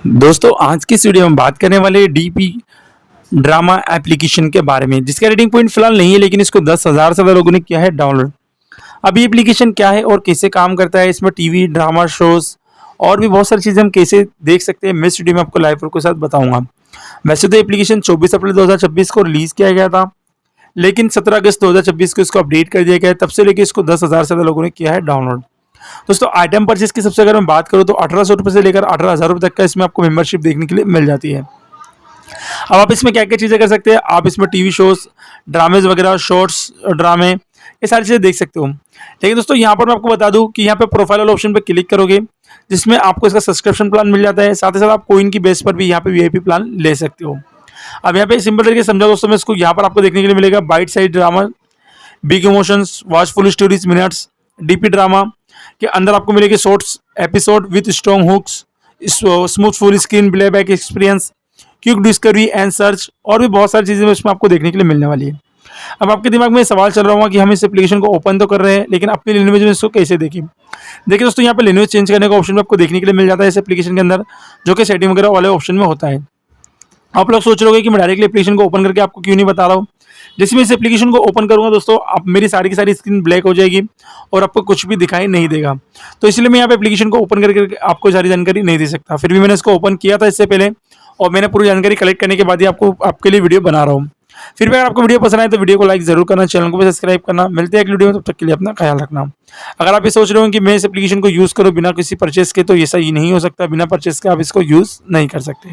दोस्तों आज की इस वीडियो में बात करने वाले हैं डीपी ड्रामा एप्लीकेशन के बारे में, जिसका रेटिंग पॉइंट फिलहाल नहीं है, लेकिन इसको 10,000 से ज्यादा लोगों ने किया है डाउनलोड। अब ये एप्लीकेशन क्या है और कैसे काम करता है, इसमें टीवी ड्रामा शोज और भी बहुत सारी चीजें हम कैसे देख सकते हैं, मैं इस वीडियो में आपको लाइव प्रूफ के साथ बताऊंगा। वैसे तो एप्लीकेशन 24 अप्रैल 2026 को रिलीज किया गया था, लेकिन 17 अगस्त 2026 को इसको अपडेट कर दिया गया है। तब से लेकर इसको 10,000 से ज्यादा लोगों ने किया है डाउनलोड। दोस्तों आइटम परचेस की सबसे अगर मैं बात करूं तो 1800 रुपये से लेकर 18,000 रुपये तक का इसमें आपको मेंबरशिप देखने के लिए मिल जाती है। अब आप इसमें क्या क्या चीज़ें कर सकते हैं, आप इसमें टीवी शोज, ड्रामेज वगैरह, शॉर्ट्स, ड्रामे, ये सारी चीज़ें देख सकते हो। लेकिन दोस्तों यहाँ पर मैं आपको बता दूं कि यहाँ पे प्रोफाइल वाले ऑप्शन पे क्लिक करोगे, जिसमें आपको इसका सब्सक्रिप्शन प्लान मिल जाता है। साथ ही साथ आप कोइन की बेस पर भी यहाँ पे वीआईपी प्लान ले सकते हो। अब यहाँ पे सिंपल तरीके से समझा दोस्तों, मैं इसको यहाँ पर आपको देखने के लिए मिलेगा bite sized drama, big emotions, watchful stories minutes, DP drama के अंदर आपको मिलेगी shorts episode with strong hooks, smooth full screen playback experience, quick discovery and search, और भी बहुत सारी चीज़ें इसमें आपको देखने के लिए मिलने वाली है। अब आपके दिमाग में सवाल चल रहा होगा कि हम इस एप्लीकेशन को ओपन तो कर रहे हैं, लेकिन अपनी लैंग्वेज में इसको कैसे देखें। देखिए दोस्तों, यहाँ पे लैंग्वेज चेंज करने का ऑप्शन आपको देखने के लिए मिल जाता है इस एप्लीकेशन के अंदर, जो कि सेटिंग वगैरह वाले ऑप्शन में होता है। आप लोग सोच रहे होंगे कि मैं डायरेक्टली एप्लीकेशन को ओपन करके आपको क्यों नहीं बता रहा हूँ। जैसे मैं इस एप्लीकेशन को ओपन करूंगा दोस्तों, आप मेरी सारी की सारी स्क्रीन ब्लैक हो जाएगी और आपको कुछ भी दिखाई नहीं देगा। तो इसलिए मैं यहाँ पे एप्लीकेशन को ओपन करके आपको सारी जानकारी नहीं दे सकता। फिर भी मैंने इसको ओपन किया था इससे पहले, और मैंने पूरी जानकारी कलेक्ट करने के बाद ही आपके लिए वीडियो बना रहा हूँ। फिर भी अगर आपको वीडियो पसंद आए तो वीडियो को लाइक जरूर करना, चैनल को भी सब्सक्राइब करना। मिलते हैं अगली वीडियो में, तब तक के लिए अपना ख्याल रखना। अगर आप ये सोच रहे हो कि मैं इस एप्लीकेशन को यूज़ करूँ बिना किसी परचेस के, तो ऐसा ही नहीं हो सकता। बिना परचेस के आप इसको यूज़ नहीं कर सकते।